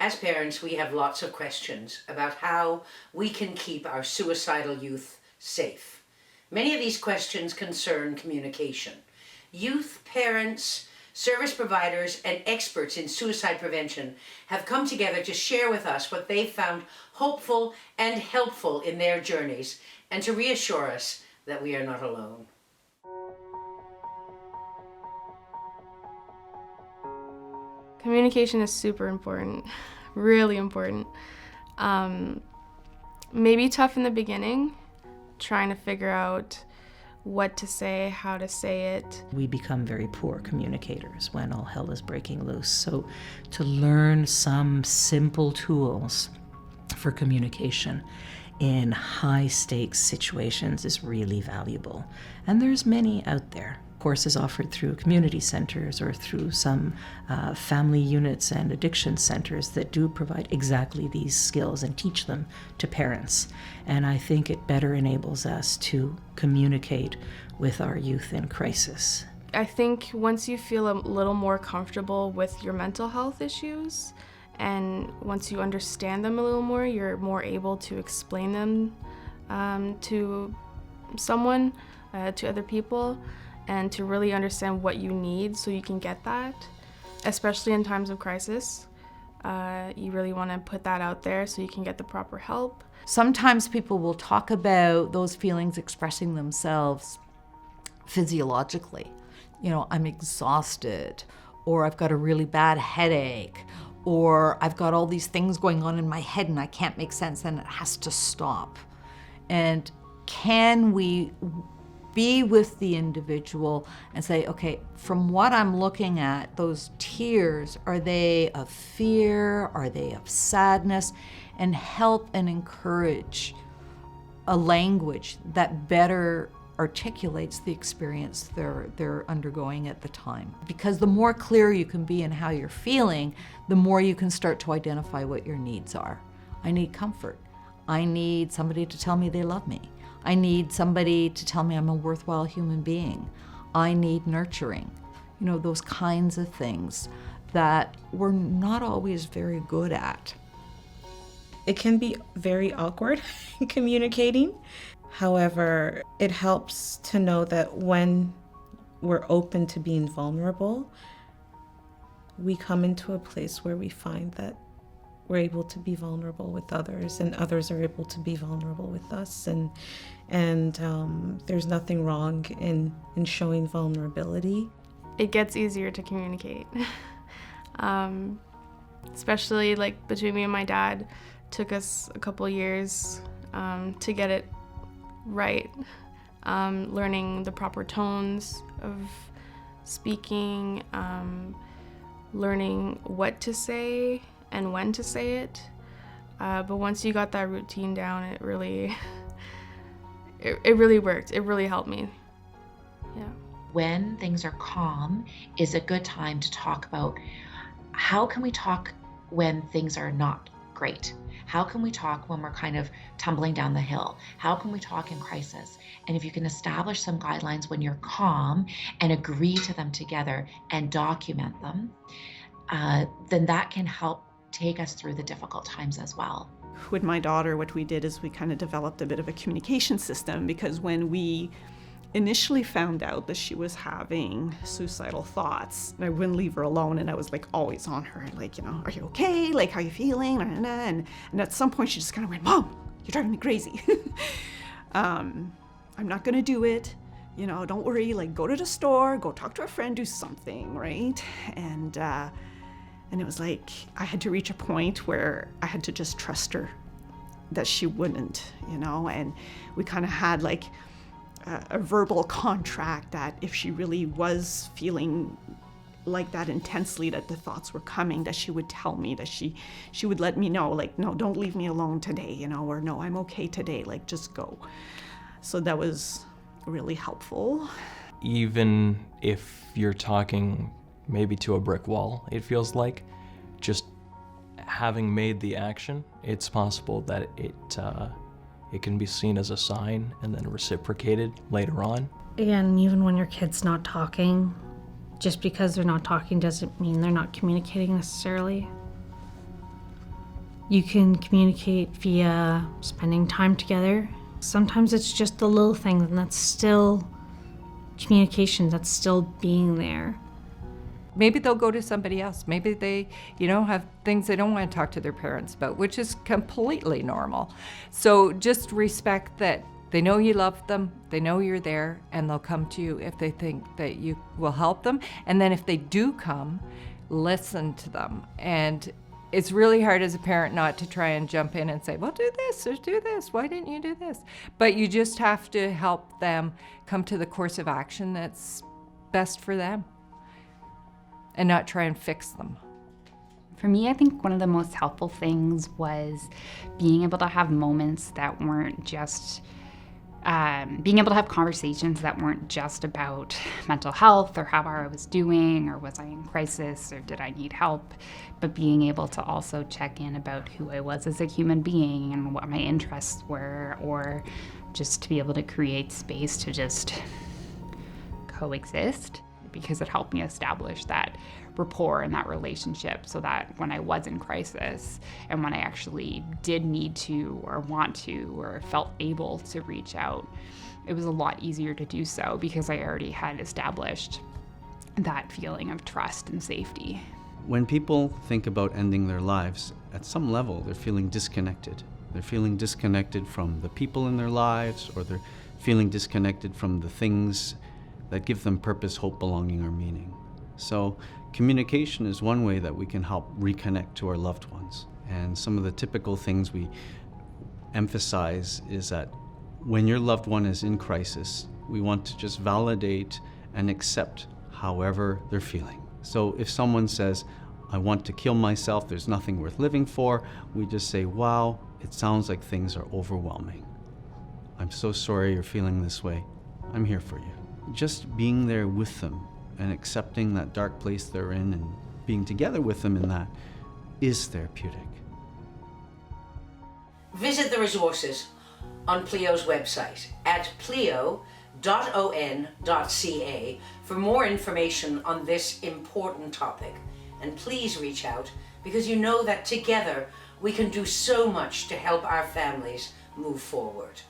As parents, we have lots of questions about how we can keep our suicidal youth safe. Many of these questions concern communication. Youth, parents, service providers, and experts in suicide prevention have come together to share with us what they've found hopeful and helpful in their journeys, and to reassure us that we are not alone. Communication is super important, really important. Maybe tough in the beginning, trying to figure out what to say, how to say it. We become very poor communicators when all hell is breaking loose. So to learn some simple tools for communication in high stakes situations is really valuable. And there's many out there. Courses offered through community centers or through some family units and addiction centers that do provide exactly these skills and teach them to parents. And I think it better enables us to communicate with our youth in crisis. I think once you feel a little more comfortable with your mental health issues, and once you understand them a little more, you're more able to explain them to someone, to other people, and to really understand what you need so you can get that, especially in times of crisis. You really want to put that out there so you can get the proper help. Sometimes people will talk about those feelings expressing themselves physiologically. You know, I'm exhausted, or I've got a really bad headache, or I've got all these things going on in my head and I can't make sense and it has to stop. And can we be with the individual and say, okay, from what I'm looking at, those tears, are they of fear? Are they of sadness? And help and encourage a language that better articulates the experience they're undergoing at the time. Because the more clear you can be in how you're feeling, the more you can start to identify what your needs are. I need comfort. I need somebody to tell me they love me. I need somebody to tell me I'm a worthwhile human being. I need nurturing. You know, those kinds of things that we're not always very good at. It can be very awkward communicating. However, it helps to know that when we're open to being vulnerable, we come into a place where we find that we're able to be vulnerable with others, and others are able to be vulnerable with us. And there's nothing wrong in showing vulnerability. It gets easier to communicate. Especially like between me and my dad, took us a couple years to get it right. Learning the proper tones of speaking, learning what to say and when to say it. But once you got that routine down, it really worked. It really helped me. Yeah. When things are calm is a good time to talk about how can we talk when things are not great? How can we talk when we're kind of tumbling down the hill? How can we talk in crisis? And if you can establish some guidelines when you're calm and agree to them together and document them, then that can help take us through the difficult times as well. With my daughter, what we did is we kind of developed a bit of a communication system, because when we initially found out that she was having suicidal thoughts, I wouldn't leave her alone, and I was like always on her, like, you know, are you okay? Like, how are you feeling? And at some point she just kind of went, Mom, you're driving me crazy. I'm not gonna do it. You know, don't worry, like go to the store, go talk to a friend, do something, right? And it was like, I had to reach a point where I had to just trust her that she wouldn't, you know, and we kind of had like a verbal contract that if she really was feeling like that intensely, that the thoughts were coming, that she would tell me, that she would let me know, like, no, don't leave me alone today, you know, or no, I'm okay today, like just go. So that was really helpful. Even if you're talking maybe to a brick wall, it feels like, just having made the action, it's possible that it can be seen as a sign and then reciprocated later on. Again, even when your kid's not talking, just because they're not talking doesn't mean they're not communicating necessarily. You can communicate via spending time together. Sometimes it's just the little things, and that's still communication, that's still being there. Maybe they'll go to somebody else. Maybe they, have things they don't want to talk to their parents about, which is completely normal. So just respect that they know you love them, they know you're there, and they'll come to you if they think that you will help them. And then if they do come, listen to them. And it's really hard as a parent not to try and jump in and say, well, do this or do this. Why didn't you do this? But you just have to help them come to the course of action that's best for them and not try and fix them. For me, I think one of the most helpful things was being able to have moments that weren't just being able to have conversations that weren't just about mental health or how I was doing or was I in crisis or did I need help, but being able to also check in about who I was as a human being and what my interests were, or just to be able to create space to just coexist, because it helped me establish that rapport and that relationship so that when I was in crisis and when I actually did need to or want to or felt able to reach out, it was a lot easier to do so because I already had established that feeling of trust and safety. When people think about ending their lives, at some level they're feeling disconnected. They're feeling disconnected from the people in their lives, or they're feeling disconnected from the things that give them purpose, hope, belonging, or meaning. So communication is one way that we can help reconnect to our loved ones. And some of the typical things we emphasize is that when your loved one is in crisis, we want to just validate and accept however they're feeling. So if someone says, I want to kill myself, there's nothing worth living for, we just say, wow, it sounds like things are overwhelming. I'm so sorry you're feeling this way. I'm here for you. Just being there with them and accepting that dark place they're in and being together with them in that is therapeutic. Visit the resources on Plio's website at plio.on.ca for more information on this important topic. And please reach out, because you know that together we can do so much to help our families move forward.